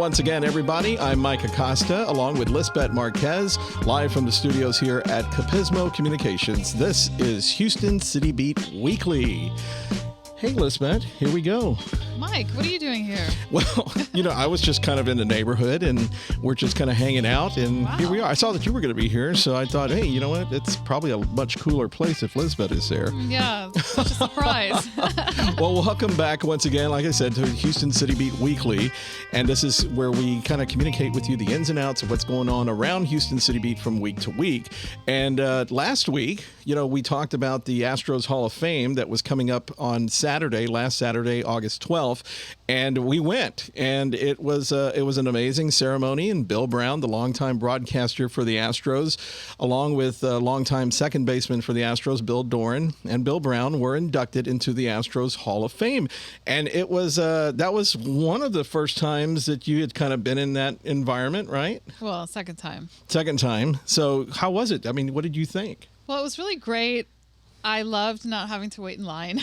once again, everybody. I'm Mike Acosta, along with Lisbet Marquez, live from the studios here at Capismo Communications. This is Houston City Beat Weekly. Hey, Lisbet, here we go. Mike, what are you doing here? Well, I was just kind of in the neighborhood, and we're just kind of hanging out, and Here we are. I saw that you were going to be here, so I thought, hey, you know what? It's probably a much cooler place if Lisbet is there. Yeah, such a surprise. Well, welcome back once again, like I said, to Houston City Beat Weekly, and this is where we kind of communicate with you the ins and outs of what's going on around Houston City Beat from week to week. And last week, we talked about the Astros Hall of Fame that was coming up on last Saturday, August 12th, and we went, and it was an amazing ceremony, and Bill Brown, the longtime broadcaster for the Astros, along with longtime second baseman for the Astros, Bill Doran, and Bill Brown were inducted into the Astros Hall of Fame, and it was that was one of the first times that you had kind of been in that environment, right? Well, second time. Second time. So how was it? I mean, what did you think? Well, it was really great. I loved not having to wait in line.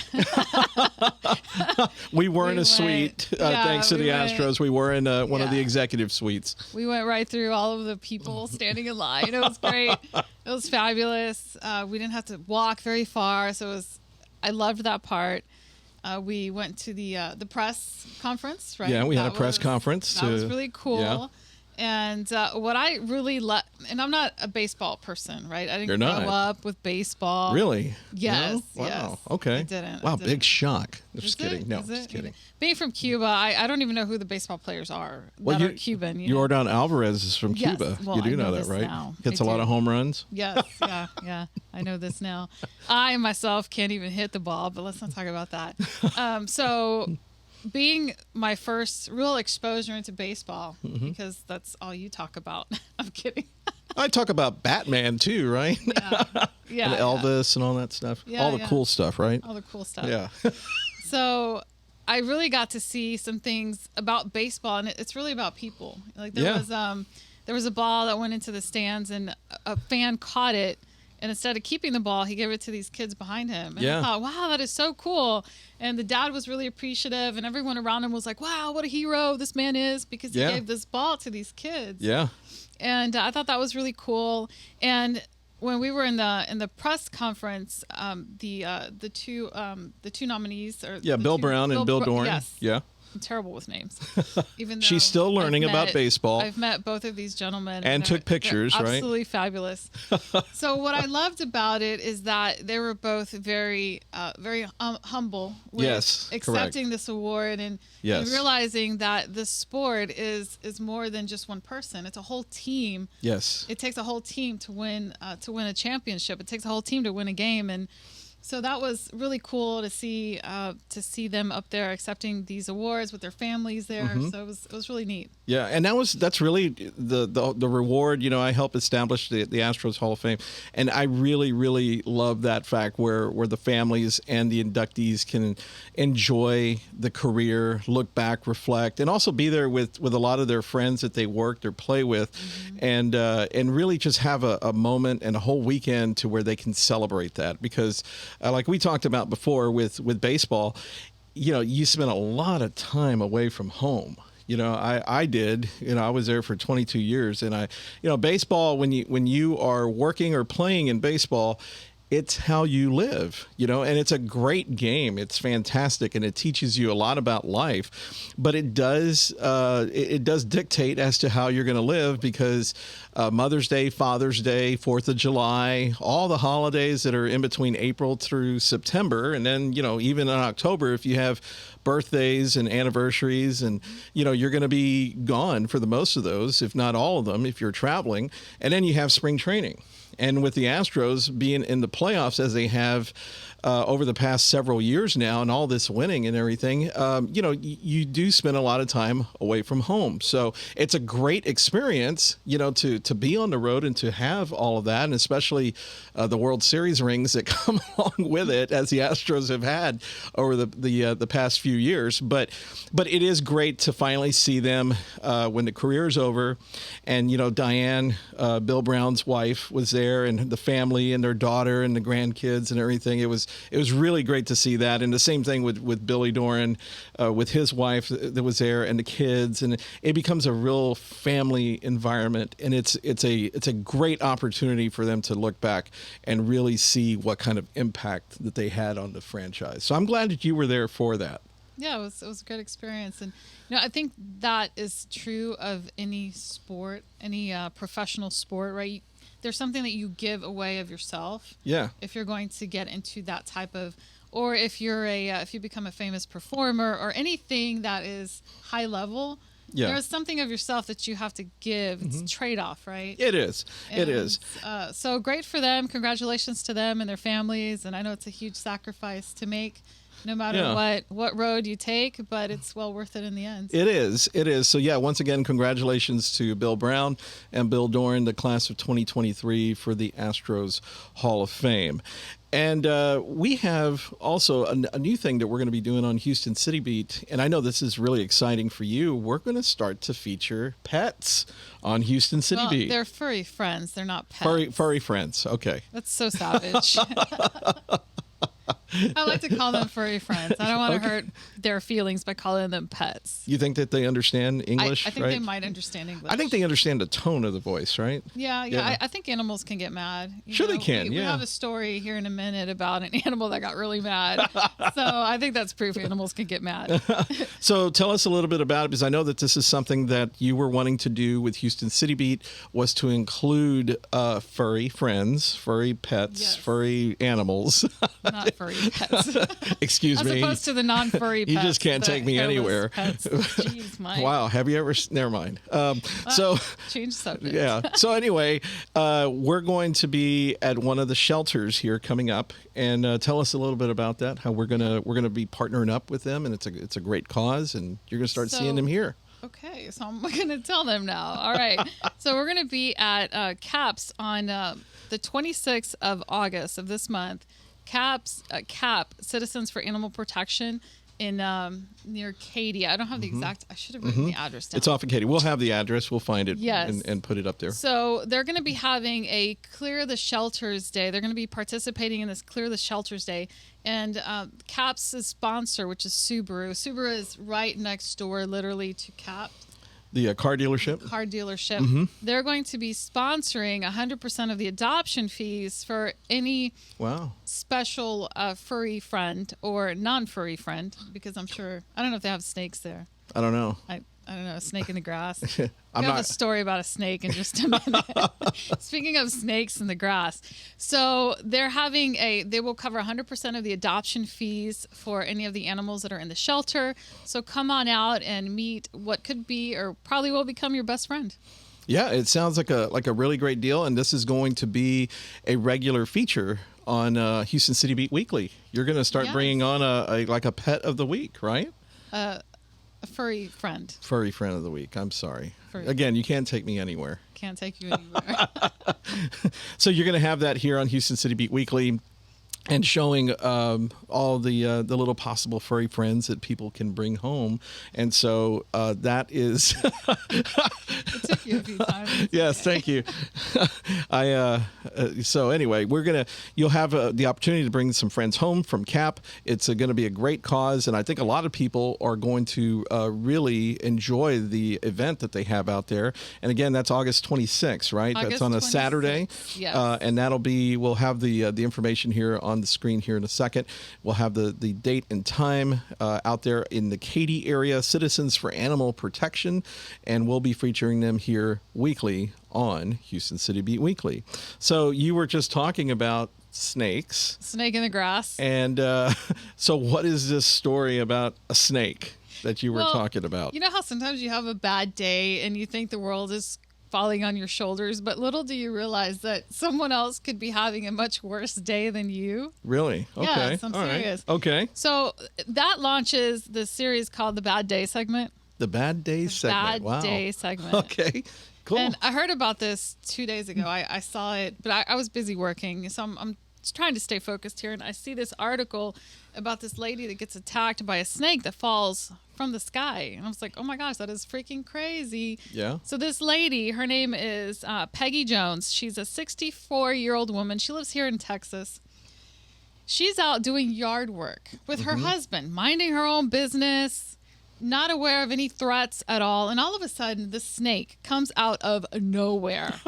We were in a suite, thanks to the Astros. We were in one of the executive suites. We went right through all of the people standing in line. It was great. It was fabulous. We didn't have to walk very far, so I loved that part. We went to the press conference, right? Yeah, we had a press conference. That was really cool. Yeah. And what I really love, and I'm not a baseball person, right? I didn't grow up with baseball. Really? Yes. No? Wow. Yes. Okay. I didn't. Wow, big shock. Is Just kidding. No, just kidding. Being from Cuba, I don't even know who the baseball players are that are Cuban. Yordan Alvarez is from Yes. Cuba. Well, you do I know that, this right? now. Hits I a lot do. of home runs. Yes. Yeah. I know this now. I myself can't even hit the ball, but let's not talk about that. So being my first real exposure into baseball, because that's all you talk about. I'm kidding. I talk about Batman too, right? Yeah. And Elvis and all that stuff. Yeah, all the cool stuff, right? All the cool stuff. Yeah. So I really got to see some things about baseball, and it's really about people. Like there was a ball that went into the stands, and a fan caught it, and instead of keeping the ball, he gave it to these kids behind him. And I thought, wow, that is so cool. And the dad was really appreciative, and everyone around him was like, wow, what a hero this man is, because he gave this ball to these kids. Yeah. And I thought that was really cool. And when we were in the press conference, the two nominees Bill Brown and Bill Doran. Yes. Yeah. I'm terrible with names. Even though She's still learning about baseball. I've met both of these gentlemen. And took pictures, they're right? Absolutely fabulous. So what I loved about it is that they were both very humble with accepting this award and realizing that the sport is more than just one person. It's a whole team. Yes. It takes a whole team to win a championship. It takes a whole team to win a game, and so that was really cool to see them up there accepting these awards with their families there. So it was really neat. Yeah, and that's really the reward. I helped establish the Astros Hall of Fame, and I really, really love that fact where the families and the inductees can enjoy the career, look back, reflect, and also be there with a lot of their friends that they worked or play with, and really just have a moment and a whole weekend to where they can celebrate that, because like we talked about before with baseball, you spend a lot of time away from home. I did. I was there for 22 years, and baseball. When you are working or playing in baseball, it's how you live, and it's a great game. It's fantastic, and it teaches you a lot about life. But it does dictate as to how you're going to live, because Mother's Day, Father's Day, 4th of July, all the holidays that are in between April through September, and then even in October, if you have birthdays and anniversaries, and you're going to be gone for the most of those, if not all of them, if you're traveling. And then you have spring training. And with the Astros being in the playoffs as they have over the past several years now, and all this winning and everything, you do spend a lot of time away from home. So it's a great experience, to be on the road and to have all of that, and especially the World Series rings that come along with it, as the Astros have had over the past few years. But it is great to finally see them when the career is over. And Diane, Bill Brown's wife, was there. there, and the family and their daughter and the grandkids and everything. It was really great to see that. And the same thing with Billy Doran, with his wife that was there and the kids, and it becomes a real family environment. And it's a great opportunity for them to look back and really see what kind of impact that they had on the franchise. So I'm glad that you were there for that. Yeah, it was a great experience. And I think that is true of any sport, any professional sport, right? There's something that you give away of yourself. Yeah. If you're going to get into that type of, or if you're if you become a famous performer or anything that is high level, there's something of yourself that you have to give. It's a trade-off, right? It is. It is. So great for them. Congratulations to them and their families. And I know it's a huge sacrifice to make, no matter what road you take, but it's well worth it in the end. It is. So, yeah, once again, congratulations to Bill Brown and Bill Doran, the class of 2023 for the Astros Hall of Fame. And we have also a new thing that we're going to be doing on Houston City Beat. And I know this is really exciting for you. We're going to start to feature pets on Houston City Beat. They're furry friends. They're not pets. Furry friends. Okay. That's so savage. I like to call them furry friends. I don't want to hurt their feelings by calling them pets. You think that they understand English? I think they might understand English. I think they understand the tone of the voice, right? Yeah. I think animals can get mad. They can. We have a story here in a minute about an animal that got really mad. So I think that's proof animals can get mad. So tell us a little bit about it, because I know that this is something that you were wanting to do with Houston City Beat, was to include furry friends, furry pets, furry animals. Not furry pets. Excuse me. As opposed to the non-furry pets. You just can't take me anywhere. Pets. Jeez, Mike. Wow. Have you ever? Never mind. Change subject. Yeah. So anyway, we're going to be at one of the shelters here coming up, and tell us a little bit about that. How we're gonna be partnering up with them, and it's a great cause, and you're gonna start seeing them here. Okay, so I'm going to tell them now. All right. So we're going to be at CAPS on the 26th of August of this month. CAP, Citizens for Animal Protection, in near Katy. I don't have the exact. I should have written the address down. It's off of Katy. We'll have the address. We'll find it. Yes. and put it up there. So they're going to be having a Clear the Shelters Day. They're going to be participating in this Clear the Shelters Day. And CAP's sponsor, which is Subaru. Subaru is right next door, literally, to CAP. The car dealership? Car dealership. They're going to be sponsoring 100% of the adoption fees for any special furry friend or non-furry friend, because I'm sure, I don't know if they have snakes there. I don't know. I don't know, a snake in the grass. I have a story about a snake in just a minute. Speaking of snakes in the grass. So they will cover 100% of the adoption fees for any of the animals that are in the shelter. So come on out and meet what could be or probably will become your best friend. Yeah, it sounds like a really great deal. And this is going to be a regular feature on Houston City Beat Weekly. You're going to start bringing on a pet of the week, right? A furry friend. Furry friend of the week. I'm sorry. Again, you can't take me anywhere. Can't take you anywhere. So you're going to have that here on Houston City Beat Weekly, and showing all the little possible furry friends that people can bring home. And so that is... It took you a few times. Yes, thank you. So anyway, you'll have the opportunity to bring some friends home from CAP. It's going to be a great cause, and I think a lot of people are going to really enjoy the event that they have out there. And again, that's August 26th, right? That's on a 26th. Saturday. Yes. And we'll have the information here on the screen here in a second. We'll have the date and time out there in the Katy area, Citizens for Animal Protection, and we'll be featuring them here weekly on Houston City Beat Weekly. So you were just talking about snakes. Snake in the grass. And so what is this story about a snake that you were talking about? You know how sometimes you have a bad day and you think the world is falling on your shoulders, but little do you realize that someone else could be having a much worse day than you. Really? Okay. Yes, I'm serious. Right. Okay. So that launches the series called The Bad Day Segment. The Bad Day Segment. Bad Day Segment. Okay. Cool. And I heard about this 2 days ago. I saw it, but I was busy working, so I'm trying to stay focused here, and I see this article about this lady that gets attacked by a snake that falls from the sky. And I was like, oh my gosh, that is freaking crazy. Yeah. So this lady, her name is Peggy Jones. She's a 64-year-old woman. She lives here in Texas. She's out doing yard work with her husband, minding her own business, not aware of any threats at all. And all of a sudden, the snake comes out of nowhere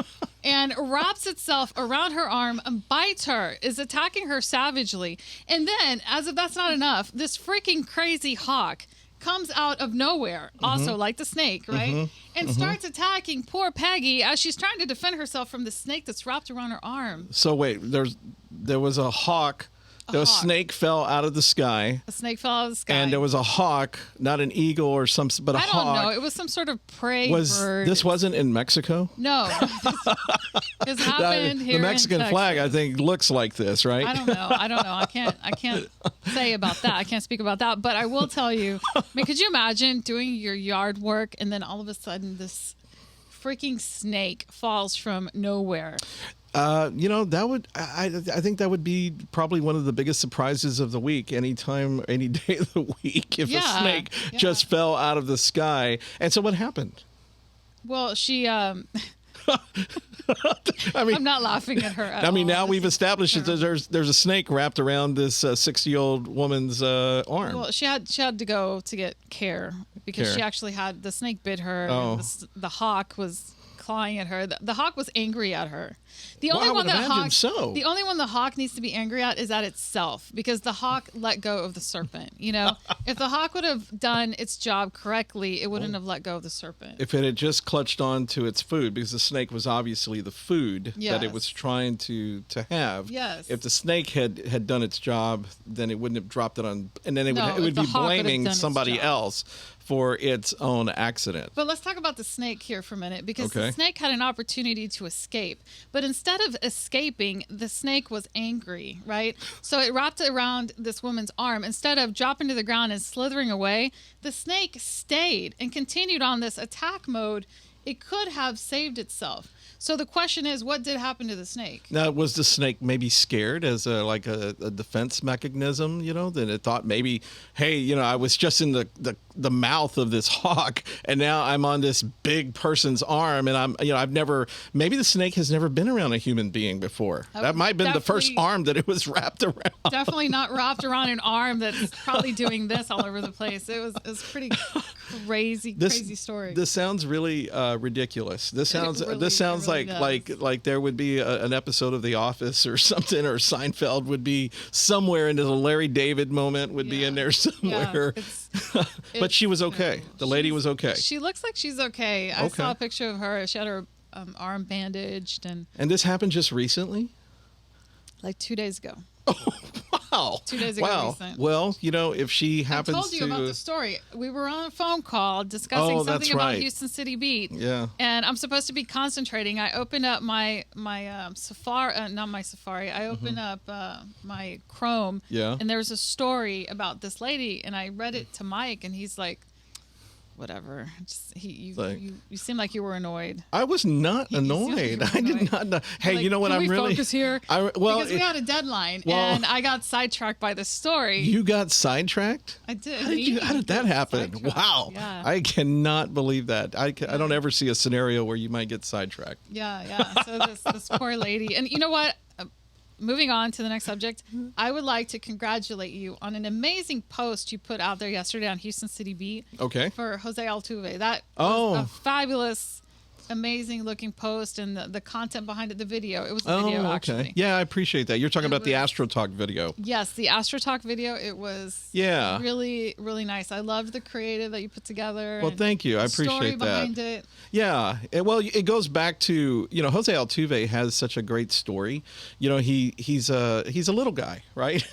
and wraps itself around her arm and bites her, is attacking her savagely. And then, as if that's not enough, this freaking crazy hawk comes out of nowhere, also like the snake, right? And starts attacking poor Peggy as she's trying to defend herself from the snake that's wrapped around her arm. So wait, there was a hawk. A snake fell out of the sky. A snake fell out of the sky. And there was a hawk, not an eagle or but a hawk. I don't know. It was some sort of prey bird. This wasn't in Mexico? No. This happened here the Mexican in flag, I Texas. think, looks like this, right? I don't know. I can't say about that. I can't speak about that. But I will tell you, I mean, could you imagine doing your yard work and then all of a sudden this freaking snake falls from nowhere? That would, I think that would be probably one of the biggest surprises of the week, any day of the week, if a snake just fell out of the sky. And so what happened? Well, she, I mean, I'm not laughing at her at all. Now we've established that there's a snake wrapped around this 60-year-old woman's arm. Well, she had to go to get care because she actually had, the snake bit her. Oh. And the hawk was clawing at her. The hawk was angry at her. The Well, only I one would that imagine so. the only one the hawk needs to be angry at is at itself, because the hawk let go of the serpent. You know, if the hawk would have done its job correctly, it wouldn't have let go of the serpent. If it had just clutched on to its food, because the snake was obviously the food that it was trying to have. Yes. If the snake had done its job, then it wouldn't have dropped it on, and then it would the be hawk would have blaming done its somebody job. else for its own accident. But let's talk about the snake here for a minute, because Okay. the snake had an opportunity to escape. But instead of escaping, the snake was angry, right? So it wrapped around this woman's arm. Instead of dropping to the ground and slithering away, the snake stayed and continued on this attack mode. It could have saved itself. So the question is, what did happen to the snake? Now, was the snake maybe scared as a defense mechanism, that it thought maybe, hey, I was just in the mouth of this hawk and now I'm on this big person's arm and maybe the snake has never been around a human being before. That might have been the first arm that it was wrapped around. Definitely not wrapped around an arm that's probably doing this all over the place. It was pretty crazy story. This sounds really ridiculous. This sounds really like there would be an episode of The Office or something, or Seinfeld would be somewhere into the Larry David moment would be in there somewhere. But she was okay. The lady was okay. She looks like she's okay. I saw a picture of her. She had her arm bandaged. And this happened just recently? Like 2 days ago. Wow. 2 days ago. Wow. Well, if she happens to... I told you about the story. We were on a phone call discussing something about Houston City Beat. Yeah. And I'm supposed to be concentrating. I opened up my Safari, not my Safari. I opened up my Chrome. Yeah. And there was a story about this lady, and I read it to Mike, and he's like, whatever. You seem like you were annoyed. I was not annoyed. I did not know. Hey, like, you know what? Can I'm we really focus here? Because we had a deadline, and I got sidetracked by the story. You got sidetracked? I did. How did that happen? Wow. Yeah. I cannot believe that. I don't ever see a scenario where you might get sidetracked. Yeah. So this poor lady. And you know what? Moving on to the next subject, I would like to congratulate you on an amazing post you put out there yesterday on Houston City Beat. Okay. For Jose Altuve. That was a fabulous, amazing looking post, and the content behind it, the video. It was a video, actually. Yeah, I appreciate that. You're talking about the Astro Talk video. Yes, the Astro Talk video. It was really, really nice. I loved the creative that you put together. Well, thank you. I appreciate story that. Behind it. Yeah. It goes back to, Jose Altuve has such a great story. He's a little guy, right?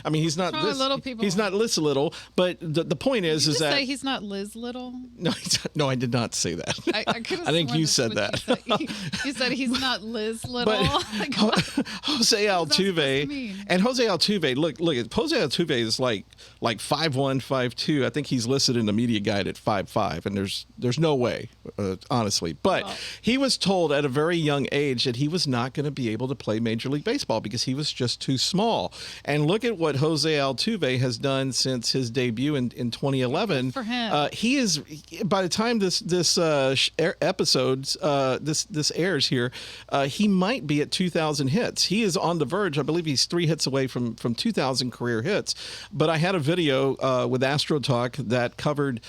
I mean, he's not Probably little people. He's not this little, but the point is Did you that say he's not Liz Little? No, I did not say that. I could have think you said that. You said he's not Liz Little. But Like, Jose Altuve and Jose Altuve, look, Jose Altuve is like 5'1", 5'2". I think he's listed in the media guide at 5'5", and there's no way, honestly. But he was told at a very young age that he was not going to be able to play Major League Baseball because he was just too small. And look at what Jose Altuve has done since his debut in 2011. Good for him. He is, by the time this episodes this airs here, he might be at 2,000 hits. He is on the verge. I believe he's 3 hits away from 2,000 career hits. But I had a video with Astro Talk that covered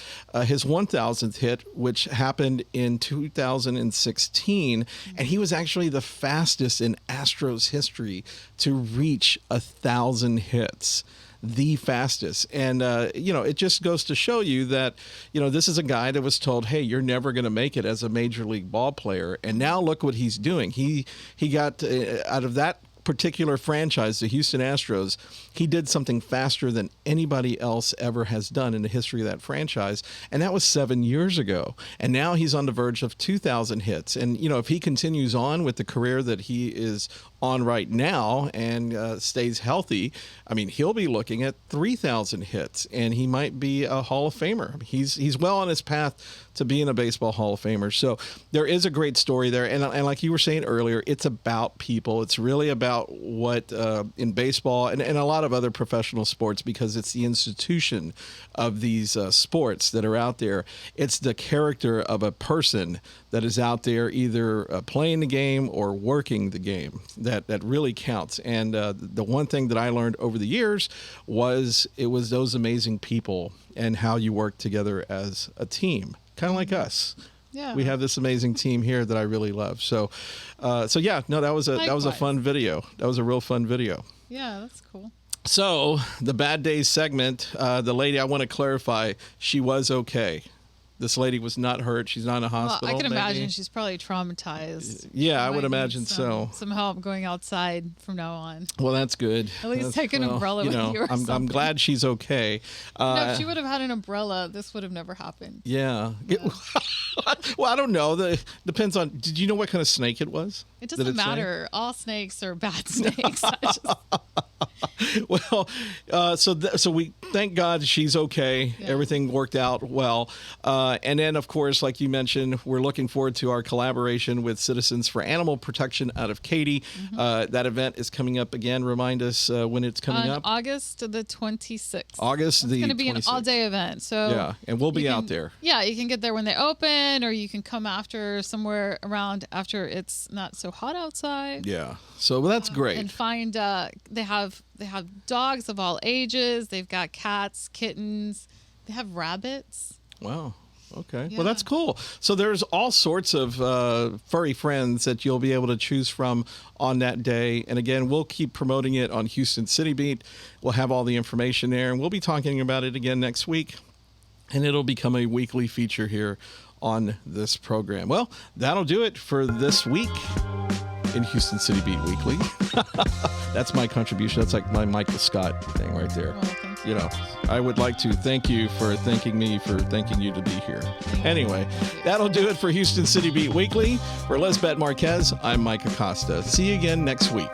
his 1,000th hit, which happened in 2016, and he was actually the fastest in Astros history to reach 1,000 hits. The fastest. And, it just goes to show you that, this is a guy that was told, hey, you're never going to make it as a major league ball player. And now look what he's doing. He got out of that particular franchise, the Houston Astros, he did something faster than anybody else ever has done in the history of that franchise. And that was 7 years ago. And now he's on the verge of 2,000 hits. And, if he continues on with the career that he is on right now and stays healthy, I mean, he'll be looking at 3,000 hits, and he might be a Hall of Famer. I mean, he's well on his path to being a baseball Hall of Famer. So there is a great story there. And like you were saying earlier, it's about people. It's really about what in baseball and a lot of other professional sports, because it's the institution of these sports that are out there. It's the character of a person that is out there either playing the game or working the game that really counts. And the one thing that I learned over the years was it was those amazing people and how you work together as a team, kind of like us. Yeah. We have this amazing team here that I really love. So yeah, no, that was a fun video. That was a real fun video. Yeah, that's cool. So the Bad Days segment, the lady, I want to clarify, she was okay. This lady was not hurt. She's not in a hospital. Well, I can imagine maybe. she's probably traumatized. Yeah, I would imagine so. Some help going outside from now on. Well, that's good. At least take an umbrella with you or something. I'm glad she's okay. No, if she would have had an umbrella, this would have never happened. Yeah. Well, I don't know. Depends on. Did you know what kind of snake it was? It doesn't matter. All snakes are bad snakes. Well, so we thank God she's okay. Yeah. Everything worked out well. And then, of course, like you mentioned, we're looking forward to our collaboration with Citizens for Animal Protection out of Katy. Mm-hmm. That event is coming up again. Remind us when it's coming up. August the 26th. August the 26th. It's going to be an all-day event. So yeah, and we'll be out there. Yeah, you can get there when they open, or you can come after somewhere around after it's not so hot outside. Yeah, so that's great. And find they have dogs of all ages. They've got cats, kittens. They have rabbits. Wow. Okay. Yeah. Well, that's cool. So there's all sorts of furry friends that you'll be able to choose from on that day. And again, we'll keep promoting it on Houston City Beat. We'll have all the information there, and we'll be talking about it again next week. And it'll become a weekly feature here on this program. Well, that'll do it for this week in Houston City Beat Weekly. That's my contribution. That's like my Michael Scott thing right there. I would like to thank you for thanking me for thanking you to be here. Anyway, that'll do it for Houston City Beat Weekly. For Lisbet Marquez, I'm Mike Acosta. See you again next week.